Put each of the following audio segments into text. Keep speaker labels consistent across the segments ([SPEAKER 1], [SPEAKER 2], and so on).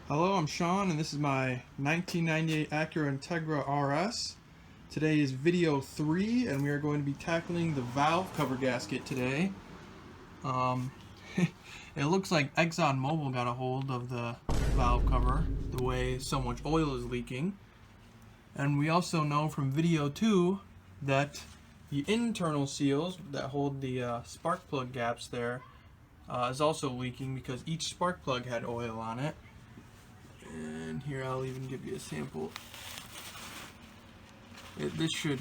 [SPEAKER 1] Hello, I'm Sean, and this is my 1998 Acura Integra RS. Today is video 3, and we are going to be tackling the valve cover gasket today. It looks like ExxonMobil got a hold of the valve cover, the way so much oil is leaking. And we also know from video 2 that the internal seals that hold the spark plug gaps there is also leaking because each spark plug had oil on it. And here I'll even give you a sample. This should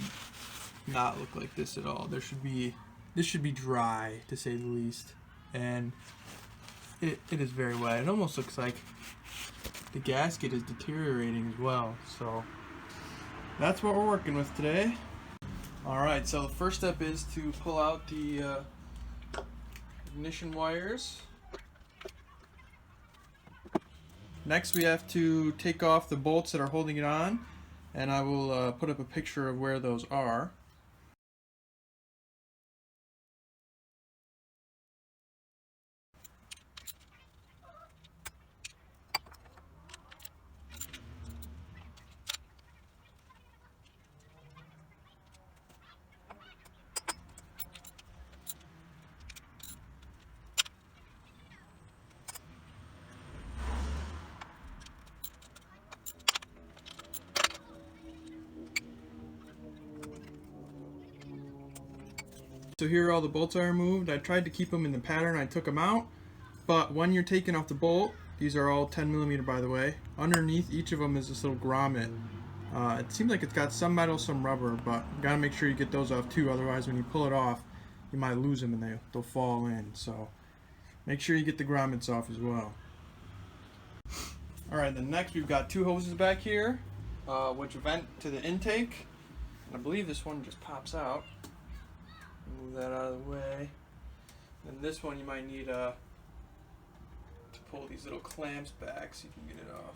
[SPEAKER 1] not look like this at all. This should be dry, to say the least, and it is very wet. It almost looks like the gasket is deteriorating as well. So that's what we're working with today. Alright, so the first step is to pull out the ignition wires. Next we have to take off the bolts that are holding it on, and I will put up a picture of where those are. So here all the bolts are removed. I tried to keep them in the pattern I took them out, but when you're taking off the bolt, these are all 10mm by the way, underneath each of them is this little grommet. It seems like it's got some metal, some rubber, but you gotta make sure you get those off too, otherwise when you pull it off you might lose them and they'll fall in. So make sure you get the grommets off as well. Alright, then next we've got two hoses back here, which vent to the intake, and I believe this one just pops out. Move that out of the way. And this one you might need to pull these little clamps back so you can get it off.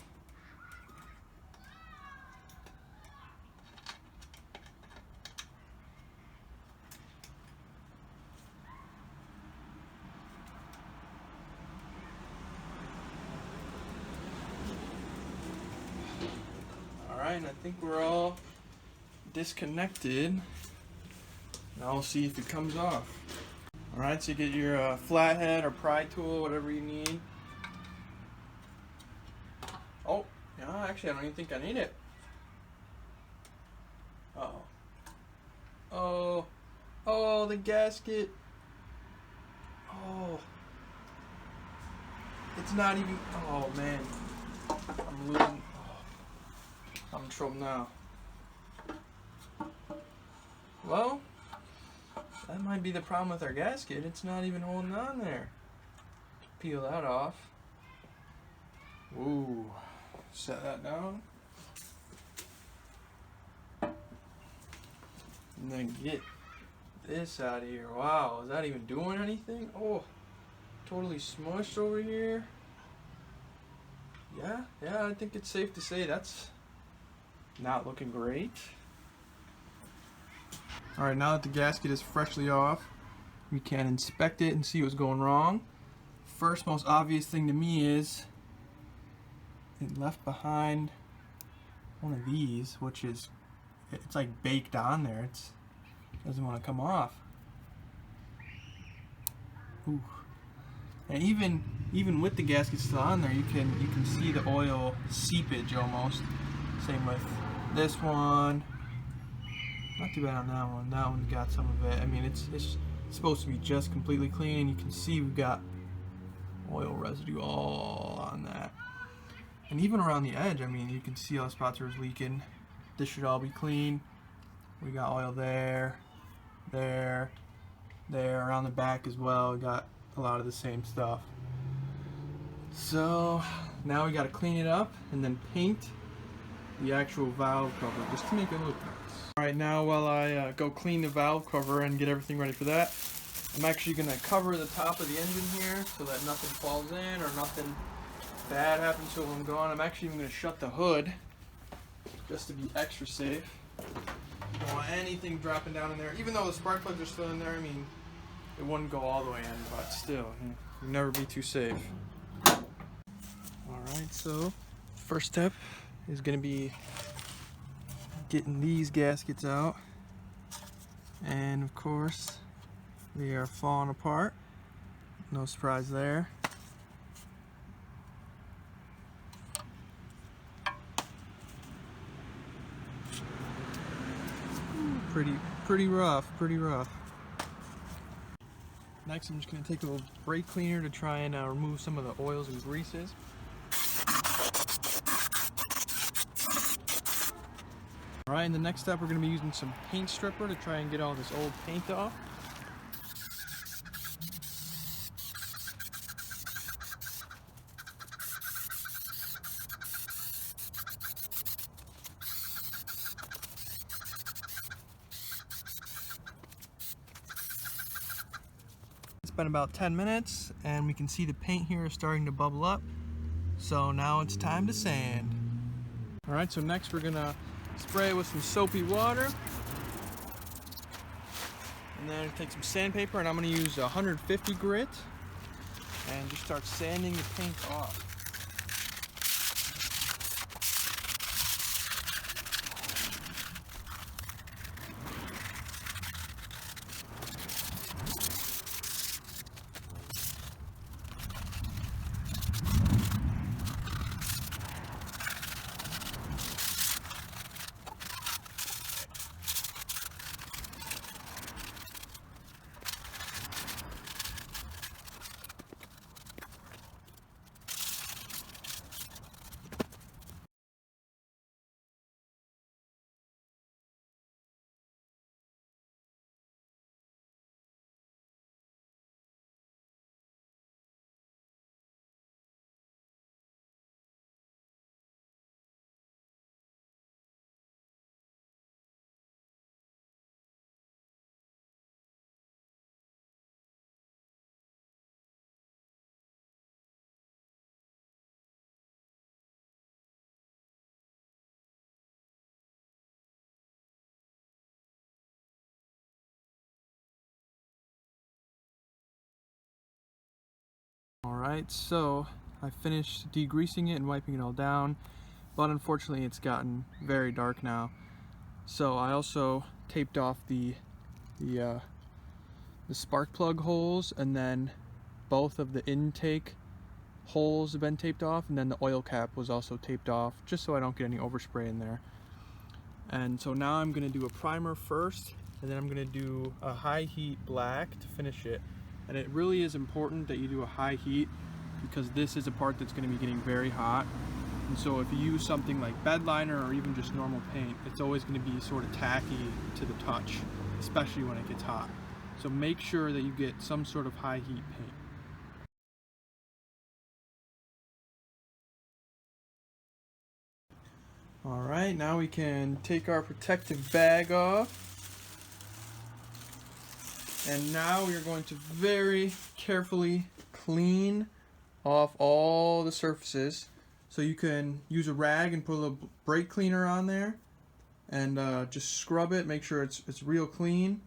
[SPEAKER 1] Alright, and I think we're all disconnected. Now we'll see if it comes off. Alright, so you get your flathead or pry tool, whatever you need. Oh, no, actually I don't even think I need it. Uh-oh. Oh, the gasket. Oh. It's not even, oh man. I'm losing, oh. I'm in trouble now. Well, that might be the problem with our gasket. It's not even holding on there. Peel that off. Ooh. Set that down. And then get this out of here. Wow, is that even doing anything? Oh, totally smushed over here. Yeah, I think it's safe to say that's not looking great. Alright, now that the gasket is freshly off, we can inspect it and see what's going wrong. First most obvious thing to me is it left behind one of these, which is, it's like baked on there. It doesn't want to come off. Ooh. And even with the gasket still on there, you can see the oil seepage almost. Same with this one. Not too bad on that one. That one got some of it. I mean, it's supposed to be just completely clean. You can see we've got oil residue all on that. And even around the edge, I mean, you can see all the spots where it's leaking. This should all be clean. We got oil there, there, there. Around the back as well, we got a lot of the same stuff. So now we got to clean it up and then paint the actual valve cover just to make it look nice. Alright, now while I go clean the valve cover and get everything ready for that, I'm actually going to cover the top of the engine here so that nothing falls in or nothing bad happens to it when I'm gone. I'm actually even going to shut the hood just to be extra safe. Don't want anything dropping down in there. Even though the spark plugs are still in there, I mean, it wouldn't go all the way in, but still, you'd never be too safe. Alright, so first step is going to be getting these gaskets out. And of course, they are falling apart. No surprise there. Pretty rough, pretty rough. Next, I'm just going to take a little brake cleaner to try and remove some of the oils and greases. Alright, and the next step, we're going to be using some paint stripper to try and get all this old paint off. It's been about 10 minutes and we can see the paint here is starting to bubble up. So now it's time to sand. Alright, so next we're gonna spray it with some soapy water. And then take some sandpaper, and I'm gonna use 150 grit and just start sanding the paint off. Alright, so I finished degreasing it and wiping it all down, but unfortunately it's gotten very dark now. So I also taped off the spark plug holes, and then both of the intake holes have been taped off, and then the oil cap was also taped off, just so I don't get any overspray in there. And so now I'm going to do a primer first, and then I'm going to do a high heat black to finish it. And it really is important that you do a high heat, because this is a part that's going to be getting very hot. And so if you use something like bed liner or even just normal paint, it's always going to be sort of tacky to the touch, especially when it gets hot. So make sure that you get some sort of high heat paint. Alright, now we can take our protective bag off. And now we are going to very carefully clean off all the surfaces. So you can use a rag and put a little brake cleaner on there and just scrub it, make sure it's real clean.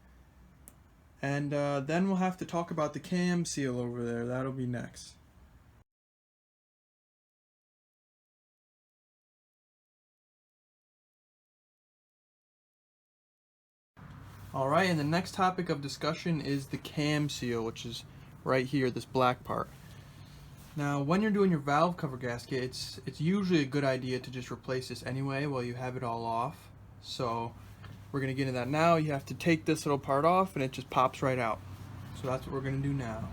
[SPEAKER 1] And then we'll have to talk about the cam seal over there. That'll be next. Alright, and the next topic of discussion is the cam seal, which is right here, this black part. Now, when you're doing your valve cover gasket, it's usually a good idea to just replace this anyway while you have it all off. So we're going to get into that now. You have to take this little part off and it just pops right out. So that's what we're going to do now.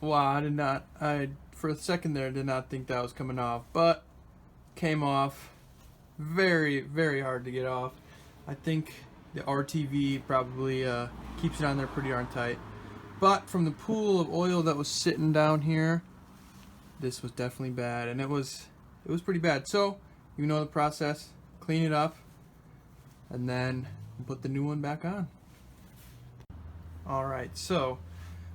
[SPEAKER 1] Wow, I for a second there did not think that was coming off, but came off. Very, very hard to get off. I think the RTV probably keeps it on there pretty darn tight. But from the pool of oil that was sitting down here, this was definitely bad, and it was pretty bad. So you know the process: clean it up, and then put the new one back on. All right, so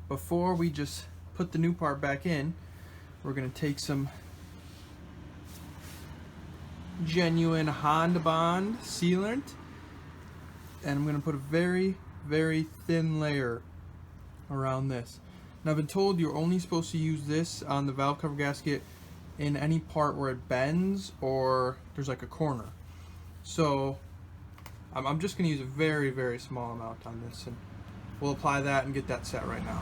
[SPEAKER 1] before we just put the new part back in, we're gonna take some genuine hondabond sealant, and I'm gonna put a very, very thin layer around this. Now I've been told you're only supposed to use this on the valve cover gasket in any part where it bends or there's like a corner. So I'm just gonna use a very, very small amount on this, and we'll apply that and get that set right now.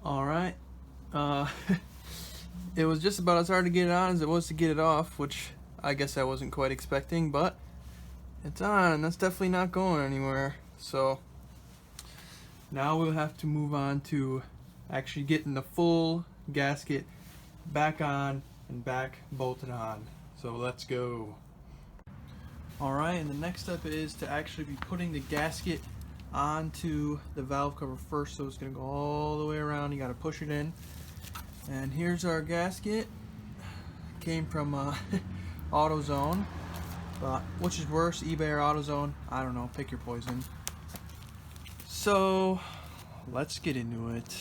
[SPEAKER 1] All right. Uh, it was just about as hard to get it on as it was to get it off, which I guess I wasn't quite expecting, but it's on, and that's definitely not going anywhere. So now we'll have to move on to actually getting the full gasket back on and back bolted on. So let's go. All right, and the next step is to actually be putting the gasket onto the valve cover first. So it's gonna go all the way around. You gotta push it in. And here's our gasket. Came from AutoZone, but which is worse, eBay or AutoZone? I don't know. Pick your poison. So let's get into it.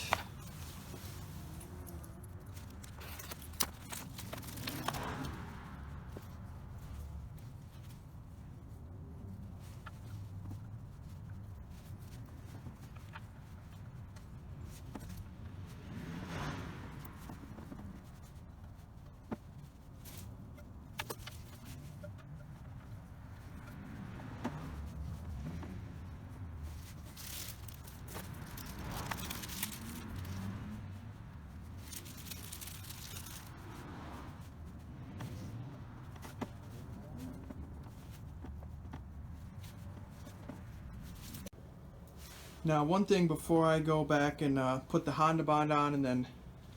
[SPEAKER 1] Now, one thing before I go back and put the hondabond on and then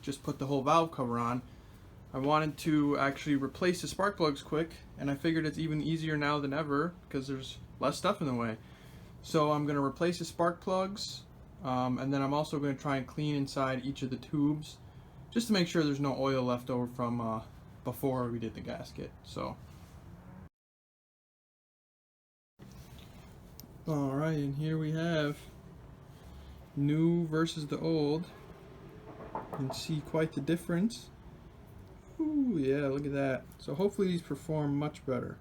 [SPEAKER 1] just put the whole valve cover on, I wanted to actually replace the spark plugs quick, and I figured it's even easier now than ever because there's less stuff in the way. So I'm going to replace the spark plugs, and then I'm also going to try and clean inside each of the tubes just to make sure there's no oil left over from before we did the gasket. So, alright, and here we have new versus the old. You can see quite the difference. Ooh, yeah, look at that. So hopefully these perform much better.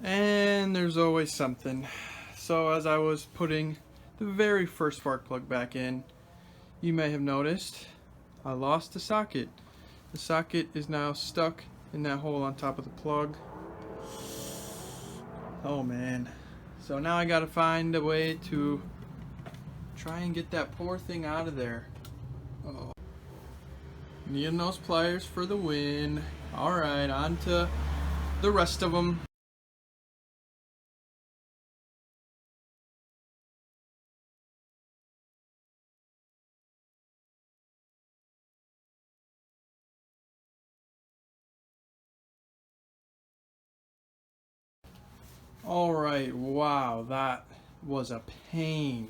[SPEAKER 1] And there's always something. So as I was putting the very first spark plug back in, you may have noticed I lost the socket. The socket is now stuck in that hole on top of the plug. Oh man. So now I gotta find a way to try and get that poor thing out of there. Oh. Needing those pliers for the win. Alright, on to the rest of them. Alright, wow, that was a pain.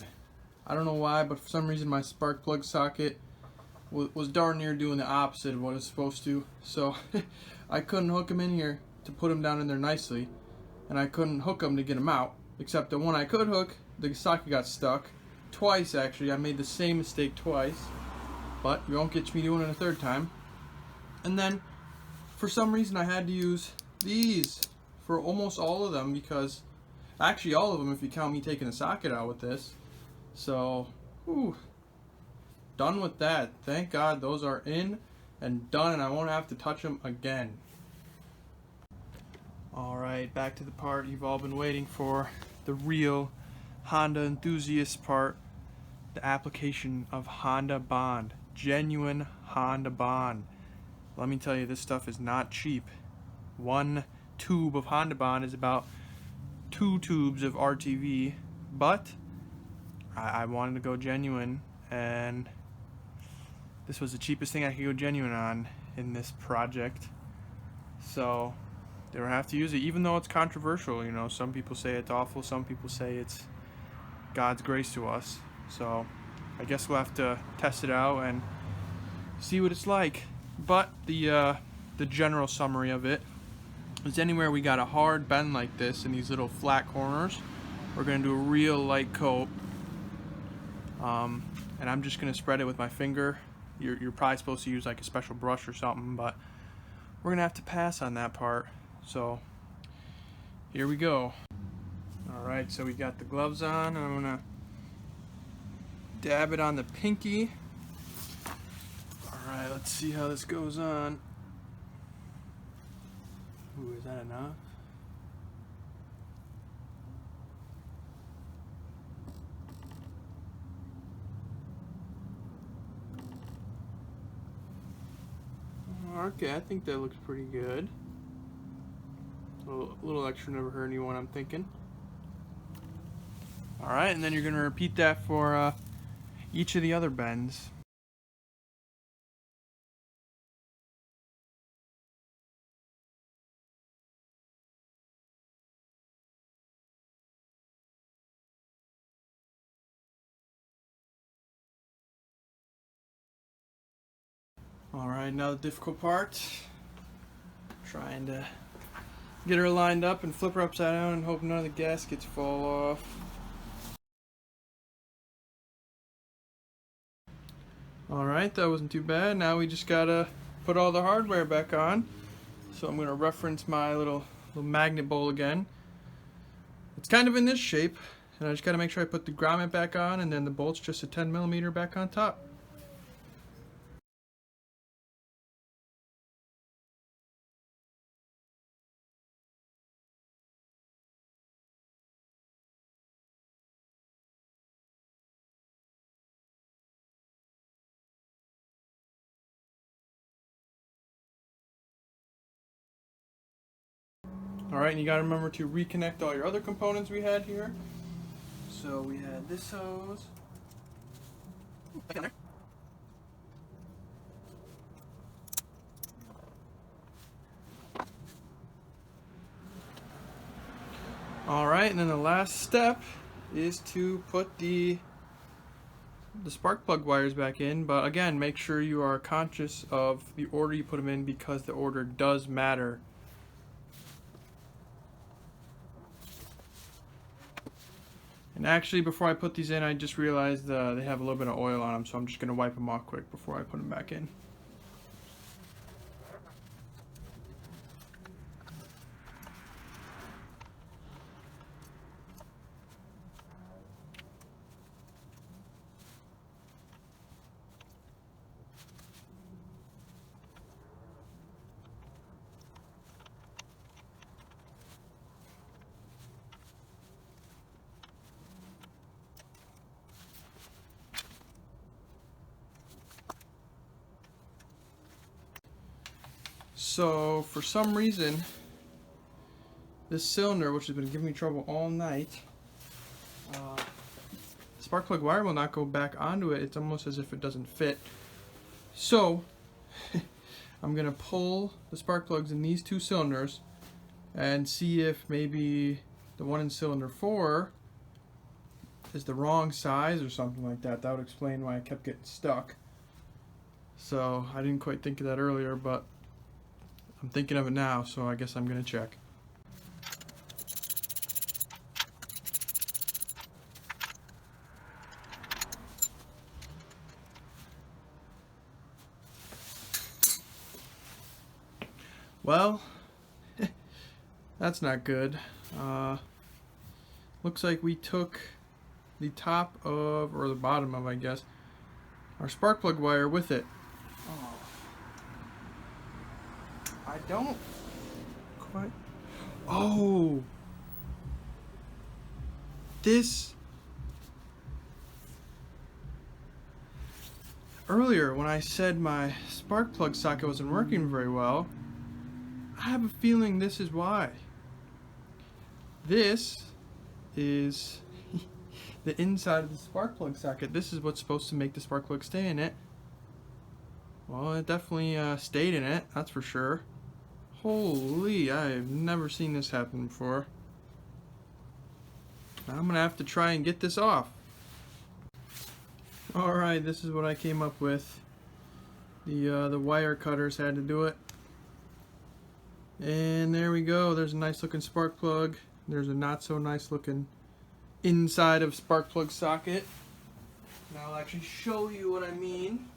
[SPEAKER 1] I don't know why, but for some reason my spark plug socket was darn near doing the opposite of what it's supposed to. So I couldn't hook them in here to put them down in there nicely, and I couldn't hook them to get them out. Except the one I could hook, the socket got stuck. Twice actually, I made the same mistake twice, but you won't catch me doing it a third time. And then for some reason I had to use these for almost all of them, because actually all of them if you count me taking the socket out with this. So, whew, done with that. Thank God those are in and done, and I won't have to touch them again. Alright, back to the part you've all been waiting for, the real Honda enthusiast part, the application of hondabond, genuine hondabond. Let me tell you, this stuff is not cheap. One tube of hondabond is about 2 tubes of RTV, but I wanted to go genuine, and this was the cheapest thing I could go genuine on in this project. So they would have to use it, even though it's controversial. You know, some people say it's awful, some people say it's God's grace to us. So I guess we'll have to test it out and see what it's like. But the general summary of it is, anywhere we got a hard bend like this in these little flat corners, we're going to do a real light coat. And I'm just going to spread it with my finger. You're probably supposed to use like a special brush or something, but we're going to have to pass on that part. So here we go. Alright, so we got the gloves on. I'm going to dab it on the pinky. Alright, let's see how this goes on. Ooh, is that enough? Okay, I think that looks pretty good. A little extra never hurt anyone, I'm thinking. Alright, and then you're going to repeat that for each of the other bends. Alright, now the difficult part. Trying to get her lined up and flip her upside down and hope none of the gaskets fall off. Alright, that wasn't too bad. Now we just gotta put all the hardware back on. So I'm gonna reference my little magnet bowl again. It's kind of in this shape, and I just gotta make sure I put the grommet back on, and then the bolt's just a 10mm back on top. Alright, and you gotta remember to reconnect all your other components we had here. So we had this hose. Alright, and then the last step is to put the spark plug wires back in, but again, make sure you are conscious of the order you put them in, because the order does matter. And actually, before I put these in, I just realized they have a little bit of oil on them, so I'm just going to wipe them off quick before I put them back in. So for some reason, this cylinder, which has been giving me trouble all night, spark plug wire will not go back onto it. It's almost as if it doesn't fit. So I'm gonna pull the spark plugs in these two cylinders and see if maybe the one in cylinder 4 is the wrong size or something like that. That would explain why I kept getting stuck. So I didn't quite think of that earlier, but I'm thinking of it now, so I guess I'm gonna check. Well, that's not good. Looks like we took the top of, or the bottom of, I guess, our spark plug wire with it. Oh. I don't quite. Oh! This. Earlier, when I said my spark plug socket wasn't working very well, I have a feeling this is why. This is the inside of the spark plug socket. This is what's supposed to make the spark plug stay in it. Well, it definitely stayed in it, that's for sure. Holy, I've never seen this happen before. Now I'm gonna have to try and get this off. Alright, this is what I came up with. The wire cutters had to do it. And there we go. There's a nice looking spark plug. There's a not so nice looking inside of spark plug socket. Now I'll actually show you what I mean.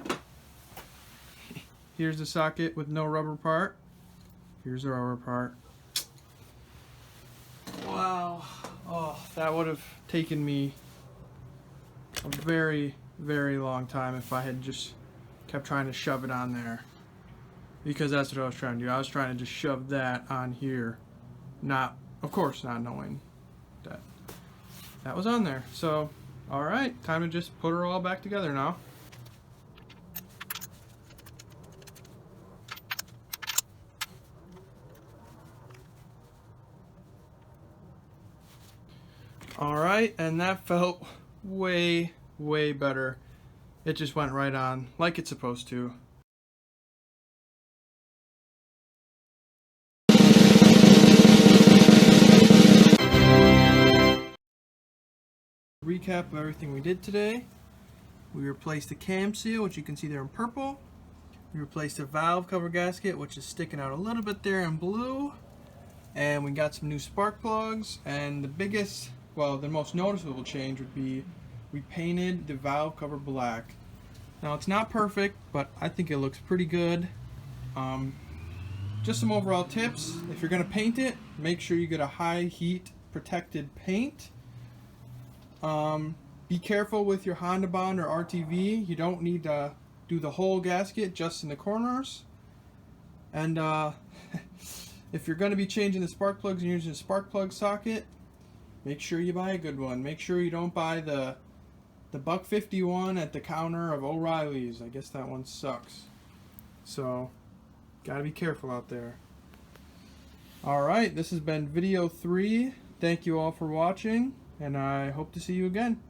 [SPEAKER 1] Here's the socket with no rubber part. Here's the rubber part. Wow. Oh, that would have taken me a very, very long time if I had just kept trying to shove it on there. Because that's what I was trying to do. I was trying to just shove that on here. Not, of course, not knowing that that was on there. So, alright, time to just put her all back together now. Alright, and that felt way, way better. It just went right on like it's supposed to. Recap of everything we did today. We replaced the cam seal, which you can see there in purple. We replaced the valve cover gasket, which is sticking out a little bit there in blue. And we got some new spark plugs. And the biggest, well, the most noticeable change would be we painted the valve cover black. Now it's not perfect, but I think it looks pretty good. Just some overall tips. If you're going to paint it, make sure you get a high heat protected paint. Be careful with your hondabond or RTV. You don't need to do the whole gasket, just in the corners. And if you're going to be changing the spark plugs and using a spark plug socket, make sure you buy a good one. Make sure you don't buy the $1.51 at the counter of O'Reilly's. I guess that one sucks. So, gotta be careful out there. Alright, this has been video 3. Thank you all for watching, and I hope to see you again.